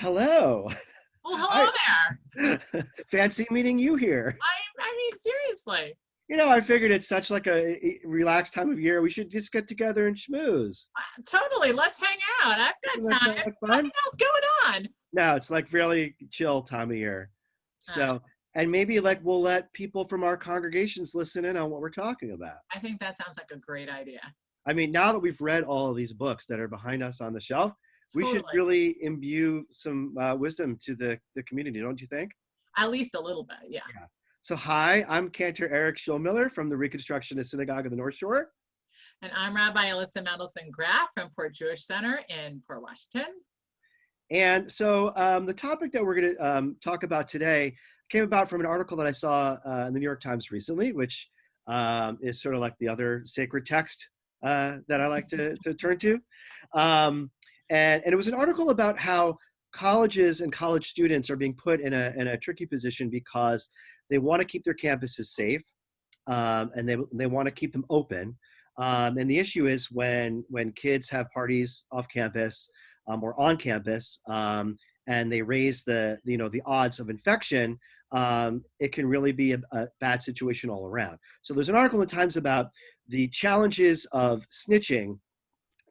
Hello. Well, I hello there. fancy meeting you here. I mean, seriously. I figured it's such like a relaxed time of year. We should just get together and schmooze. Totally. Let's hang out. I've Doesn't got that sound time. like Nothing fun? else going on. No, it's like really chill time of year. Uh, So, and maybe like we'll let people from our congregations listen in on what we're talking about. I think that sounds like a great idea. I mean, now that we've read all of these books that are behind us on the shelf, we should Totally. really imbue some wisdom to the community, don't you think? At least a little bit. Yeah. Yeah. So, hi, I'm Cantor Schulmiller from the Reconstructionist Synagogue of the North Shore. And I'm Rabbi Alysa Mendelson Graf from Port Jewish Center in Port Washington. And so the topic that we're going to talk about today came about from an article that I saw in the New York Times recently, which is sort of like the other sacred text that I like to turn to. And it was an article about how colleges and college students are being put in a tricky position because they want to keep their campuses safe, and they want to keep them open. And the issue is when kids have parties off campus, or on campus, and they raise the odds of infection, it can really be a bad situation all around. So there's an article in the Times about the challenges of snitching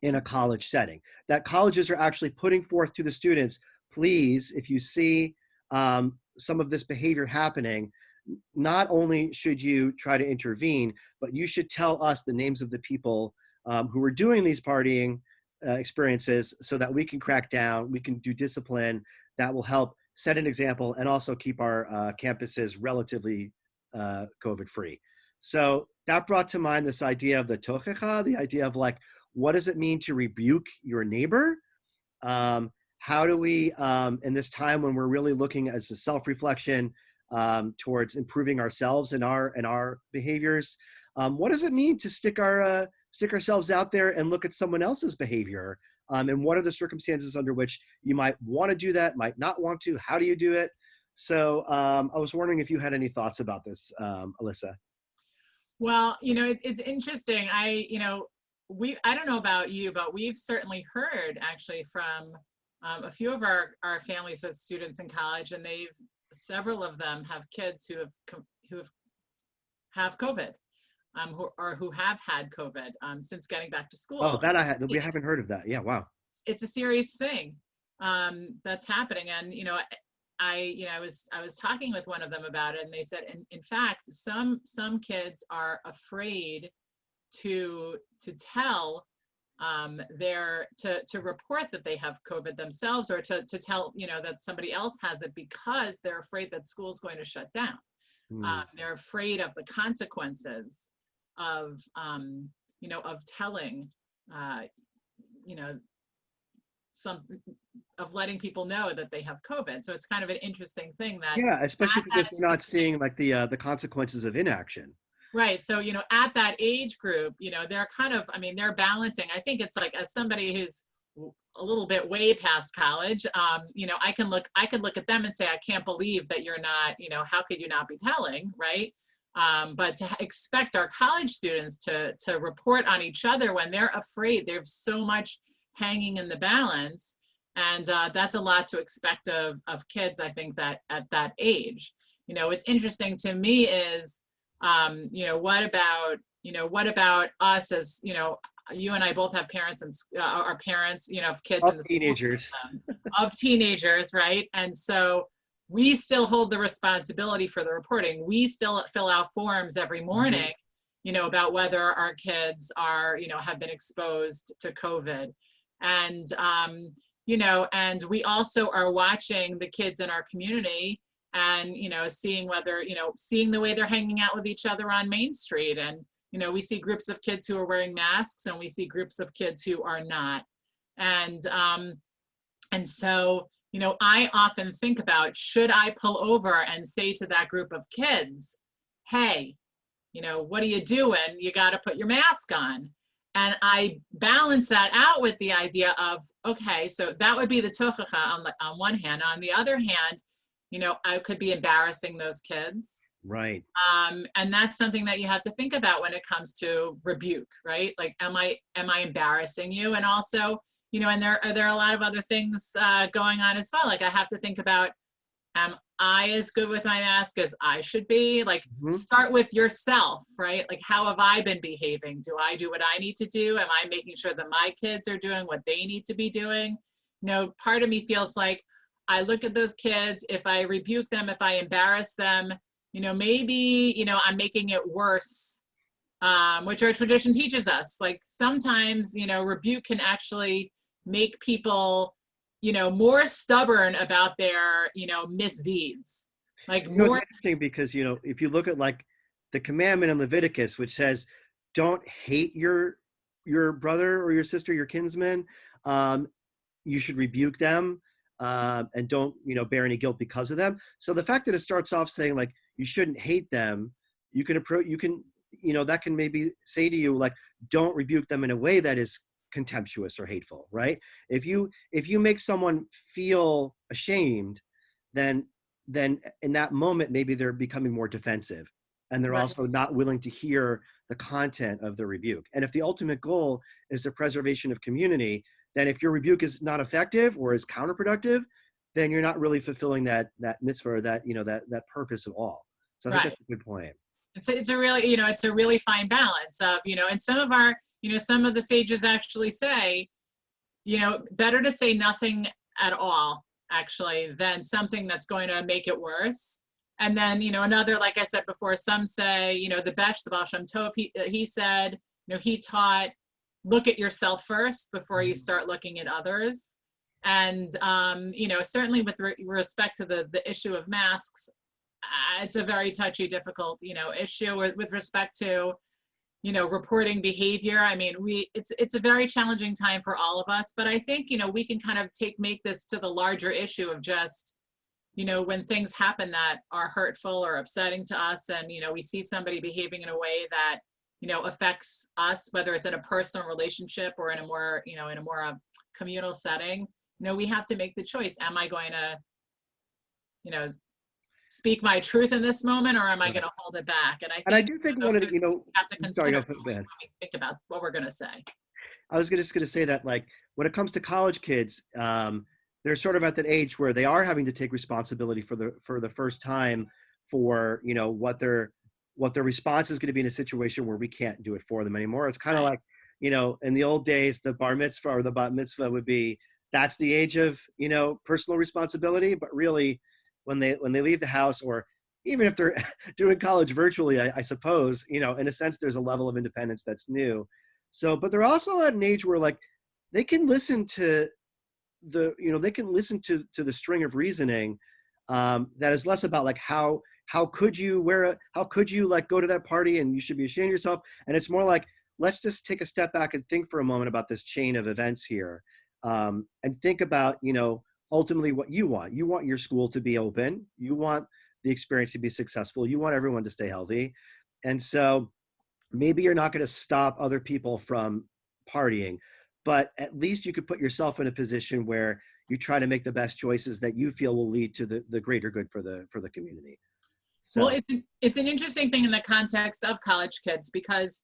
in a college setting, that colleges are actually putting forth to the students, please, if you see some of this behavior happening, not only should you try to intervene, but you should tell us the names of the people who are doing these partying experiences so that we can crack down, we can do discipline that will help set an example and also keep our campuses relatively COVID free. So that brought to mind this idea of the tochecha, the idea of like, what does it mean to rebuke your neighbor? How do we, in this time when we're really looking as a self-reflection towards improving ourselves and our behaviors, what does it mean to stick ourselves out there and look at someone else's behavior? And what are the circumstances under which you might want to do that, might not want to? How do you do it? So I was wondering if you had any thoughts about this, Alysa. Well, it's interesting. I don't know about you, but we've certainly heard actually from a few of our families with students in college, and several of them have kids who have COVID, who have had COVID since getting back to Oh, school. we haven't heard of that. Yeah, wow. It's a serious thing that's happening, and I was talking with one of them about it, and they said, in fact, some kids are afraid to tell to report that they have COVID themselves, or to tell that somebody else has it, because they're afraid that school's going to shut down. They're afraid of the consequences of of telling of letting people know that they have COVID. So it's kind of an interesting thing that Yeah, especially at because that they're not specific, seeing like the consequences of inaction. right. So, at that age group, they're kind of, they're balancing. I think it's like, as somebody who's a little bit way past college, I could look at them and say, I can't believe that you're not, how could you not be telling, right? But to expect our college students to report on each other when they're afraid, there's so much hanging in the balance. And that's a lot to expect of kids, I think, that at that age. What's interesting to me is, what about us, as, you and I both have parents, and our parents, of kids Of in the school teenagers. system, of teenagers, right? And so we still hold the responsibility for the reporting. We still fill out forms every morning, about whether our kids are, have been exposed to COVID. And, and we also are watching the kids in our community, and, seeing whether, seeing the way they're hanging out with each other on Main Street. And, we see groups of kids who are wearing masks, and we see groups of kids who are not. And so, I often think about, should I pull over and say to that group of kids, hey, what are you doing? You got to put your mask on. And I balance that out with the idea of, okay, so that would be the tochacha on one hand. On the other hand, I could be embarrassing those kids. Right. And that's something that you have to think about when it comes to rebuke, right? Like, am I embarrassing you? And also, and there are a lot of other things going on as well. Like I have to think about, am I as good with my mask as I should be? Like start with yourself, right? Like how have I been behaving? Do I do what I need to do? Am I making sure that my kids are doing what they need to be doing? Part of me feels like I look at those kids, if I rebuke them, if I embarrass them, maybe, I'm making it worse, which our tradition teaches us. Like sometimes, rebuke can actually make people, more stubborn about their, misdeeds. Like It's more. interesting because, if you look at like the commandment in Leviticus, which says, don't hate your brother or your sister, your kinsman, you should rebuke them, and don't, bear any guilt because of them. So the fact that it starts off saying like, you shouldn't hate them, you can that can maybe say to you, like, don't rebuke them in a way that is contemptuous or hateful, right? If you make someone feel ashamed, then in that moment, maybe they're becoming more defensive, and they're Right. also not willing to hear the content of the rebuke. And if the ultimate goal is the preservation of community, then if your rebuke is not effective or is counterproductive, then you're not really fulfilling that mitzvah, or that, that purpose at all. So I think Right. that's a good point. It's a really, it's a really fine balance of, and some of our, some of the sages actually say, better to say nothing at all, actually, than something that's going to make it worse. And then, another, like I said before, some say, the Baal Shem Tov, he said, he taught, look at yourself first before you start looking at others. And, certainly with respect to the issue of masks, it's a very touchy, difficult, issue with respect to, reporting behavior. I mean, it's a very challenging time for all of us, but I think, we can kind of make this to the larger issue of just, when things happen that are hurtful or upsetting to us, and, we see somebody behaving in a way that, affects us, whether it's in a personal relationship or in a more, communal setting, we have to make the choice. Am I going to, speak my truth in this moment, or am I going to hold it back? And I do think one of the, have to sorry, consider go ahead. when we think about what we're going to say. I was just going to say that, like, when it comes to college kids, they're sort of at that age where they are having to take responsibility for the first time for, what their response is going to be in a situation where we can't do it for them anymore. It's kind of like, in the old days, the bar mitzvah or the bat mitzvah would be, that's the age of, personal responsibility. But really, when they leave the house, or even if they're doing college virtually, I suppose, in a sense, there's a level of independence that's new. So, but they're also at an age where, like, they can listen to the string of reasoning, that is less about like, how could you like go to that party and you should be ashamed of yourself. And it's more like, let's just take a step back and think for a moment about this chain of events here, and think about, ultimately what you want. You want your school to be open. You want the experience to be successful. You want everyone to stay healthy. And so maybe you're not going to stop other people from partying, but at least you could put yourself in a position where you try to make the best choices that you feel will lead to the greater good for the community. So. Well, it's an interesting thing in the context of college kids, because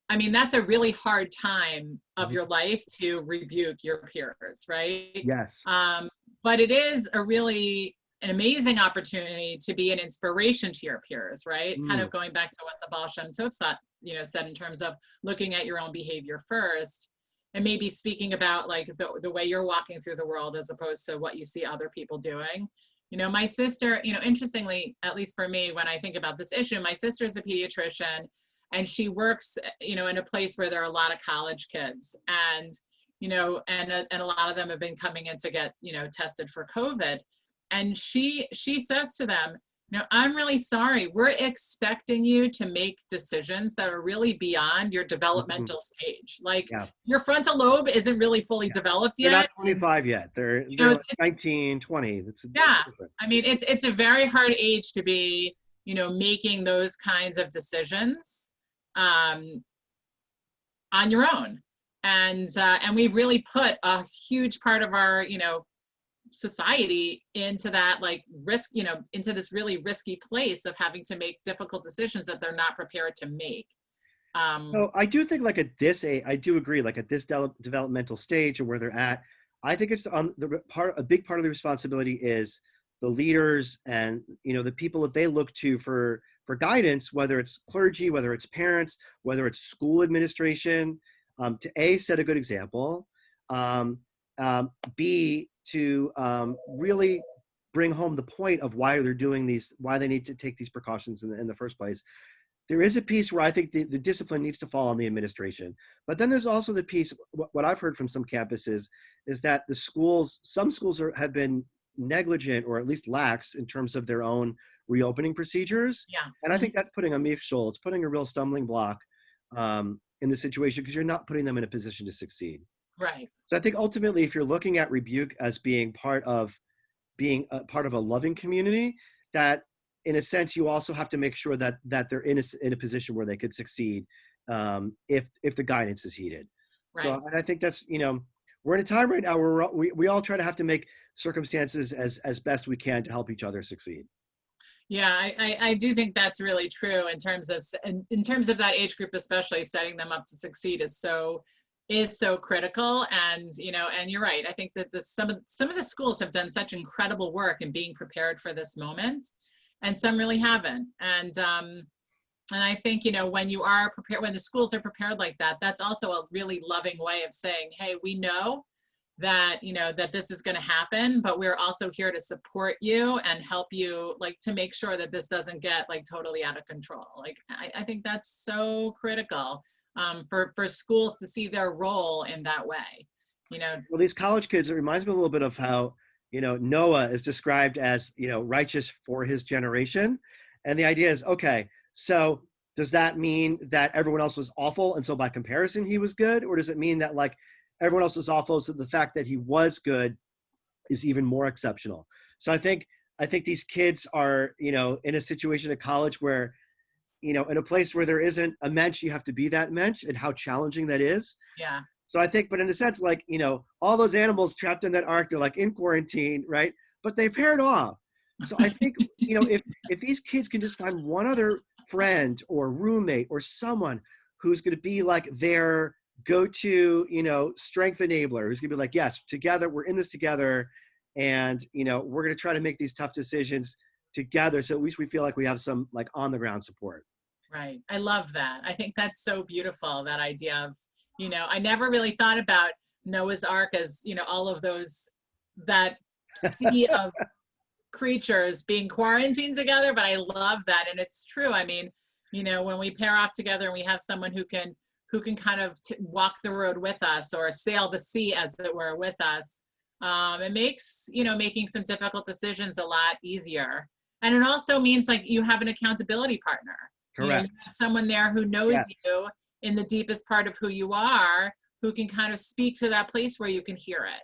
I mean, that's a really hard time of your life to rebuke your peers, right? Yes. But it is an amazing opportunity to be an inspiration to your peers, right? Kind of going back to what the Baal Shem Tov said in terms of looking at your own behavior first, and maybe speaking about like the way you're walking through the world as opposed to what you see other people doing. My sister, interestingly, at least for me, when I think about this issue, my sister is a pediatrician, and she works, in a place where there are a lot of college kids, and, and a lot of them have been coming in to get, tested for COVID. And she says to them, I'm really sorry. We're expecting you to make decisions that are really beyond your developmental stage. Like your frontal lobe isn't really fully developed yet. They're not 25 yet. They're like 19, 20. I mean, it's a very hard age to be, making those kinds of decisions on your own. And we've really put a huge part of our, society into that like risk, into this really risky place of having to make difficult decisions that they're not prepared to make. Um, So I do think like at this age, I do agree, like at this developmental stage and where they're at, I think it's on the part, a big part of the responsibility is the leaders and, the people that they look to for guidance, whether it's clergy, whether it's parents, whether it's school administration, to A, set a good example, um, B, to really bring home the point of why they're doing these, why they need to take these precautions in the first place. There is a piece where I think the discipline needs to fall on the administration. But then there's also the piece, what I've heard from some campuses is that some schools have been negligent or at least lax in terms of their own reopening procedures. yeah. And I think that's putting a mikshol, it's putting a real stumbling block in the situation because you're not putting them in a position to succeed. Right. So I think ultimately, if you're looking at Rebuke as being a part of a loving community, that in a sense you also have to make sure that they're in a position where they could succeed if the guidance is heeded. So Right. and I think that's we're in a time right now where we all try to have to make circumstances as best we can to help each other succeed. Yeah, I do think that's really true in terms of in terms of that age group, especially setting them up to succeed is so critical. And and you're right. I think that some of the schools have done such incredible work in being prepared for this moment, and some really haven't. And I think when you are prepared, when the schools are prepared like that, that's also a really loving way of saying, hey, we know that that this is going to happen, but we're also here to support you and help you, like, to make sure that this doesn't get like totally out of control. Like I think that's so critical for schools to see their role in that way. Well, these college kids, it reminds me a little bit of how Noah is described as righteous for his generation, and the idea is, okay, so does that mean that everyone else was awful and so by comparison he was good, or does it mean that like everyone else was awful, so the fact that he was good is even more exceptional? So I think these kids are, in a situation at college where, in a place where there isn't a mensch, you have to be that mensch, and how challenging that is. Yeah. So I think, but in a sense, like, all those animals trapped in that ark, they're like in quarantine, right? But they paired off. So I think, if these kids can just find one other friend or roommate or someone who's going to be like their go-to, strength enabler, who's going to be like, yes, together, we're in this together. And, we're going to try to make these tough decisions together. So at least we feel like we have some like on the ground support. Right. I love that. I think that's so beautiful, that idea of, I never really thought about Noah's Ark as, all of that sea of creatures being quarantined together, but I love that. And it's true. I mean, when we pair off together and we have someone who can kind of walk the road with us or sail the sea, as it were, with us, it makes, making some difficult decisions a lot easier. And it also means like you have an accountability partner. Correct. You have someone there who knows Yes. you in the deepest part of who you are, who can kind of speak to that place where you can hear it.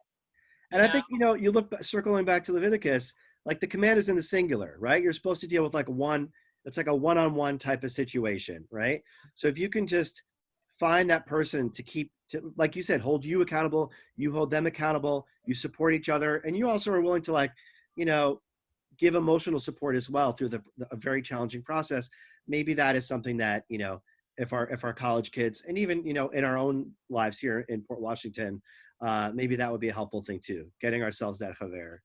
And I think, you look, circling back to Leviticus, like the command is in the singular, right? You're supposed to deal with it's like a one-on-one type of situation, right? So if you can just find that person to, like you said, hold you accountable, you hold them accountable, you support each other, and you also are willing to give emotional support as well through a very challenging process. Maybe that is something that, if our college kids, and even, in our own lives here in Port Washington, maybe that would be a helpful thing too, getting ourselves that Javier.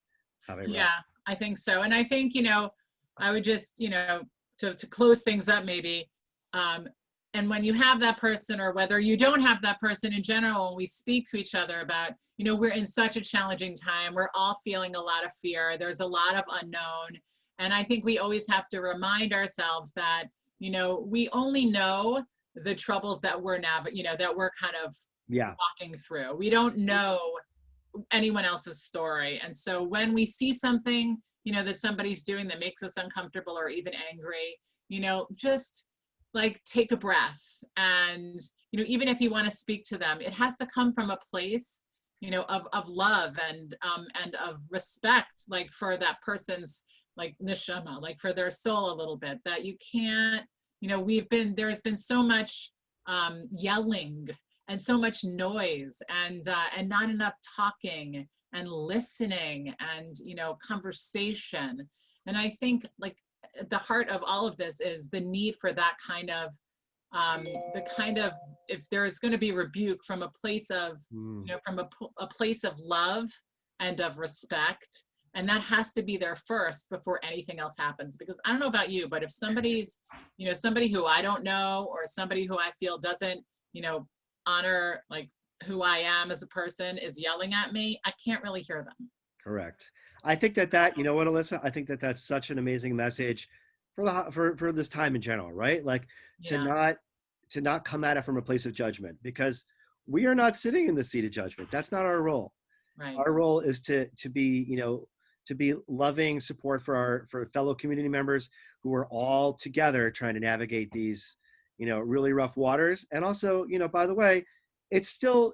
Yeah, I think so. And I think, I would just, to close things up maybe, and when you have that person, or whether you don't have that person in general, when we speak to each other about, we're in such a challenging time, we're all feeling a lot of fear, there's a lot of unknown. And I think we always have to remind ourselves that, we only know the troubles that we're that we're kind of walking through. We don't know anyone else's story. And so when we see something, that somebody's doing that makes us uncomfortable or even angry, just like take a breath. And, even if you want to speak to them, it has to come from a place, of love and of respect, like for that person's like neshama, like for their soul a little bit, that you can't, there's been so much yelling and so much noise and not enough talking and listening and, conversation. And I think like at the heart of all of this is the need for that kind of the kind of, if there's going to be rebuke from a place of, Mm. from a place of love and of respect, and that has to be there first before anything else happens. Because I don't know about you, but if somebody's, somebody who I don't know, or somebody who I feel doesn't, honor like who I am as a person, is yelling at me, I can't really hear them. Correct. I think that you know what, Alyssa, I think that that's such an amazing message for this time in general, right? Like to Yeah, not come at it from a place of judgment, because we are not sitting in the seat of judgment. That's not our role. right. Our role is to be, to be loving support for fellow community members who are all together trying to navigate these, really rough waters. And also, by the way, it's still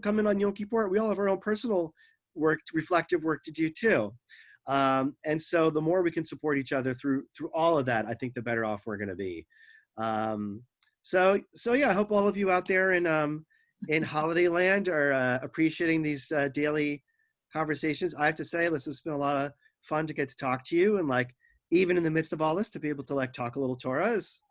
coming on Yom Kippur. We all have our own personal work, reflective work to do too. And so the more we can support each other through all of that, I think the better off we're going to be. So yeah, I hope all of you out there in Holiday Land are appreciating these daily conversations. I have to say, this has been a lot of fun to get to talk to you, and like even in the midst of all this, to be able to like talk a little Torah is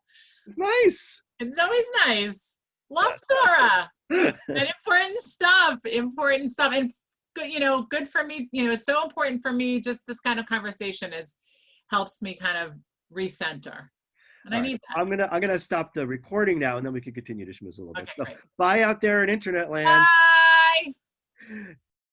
nice. It's always nice. Love Torah and important stuff. And good, good for me. It's so important for me. Just this kind of conversation helps me kind of recenter. And I All right, need that. I'm gonna stop the recording now, and then we can continue to schmooze a little bit. Okay, So great. bye out there in internet land. Bye.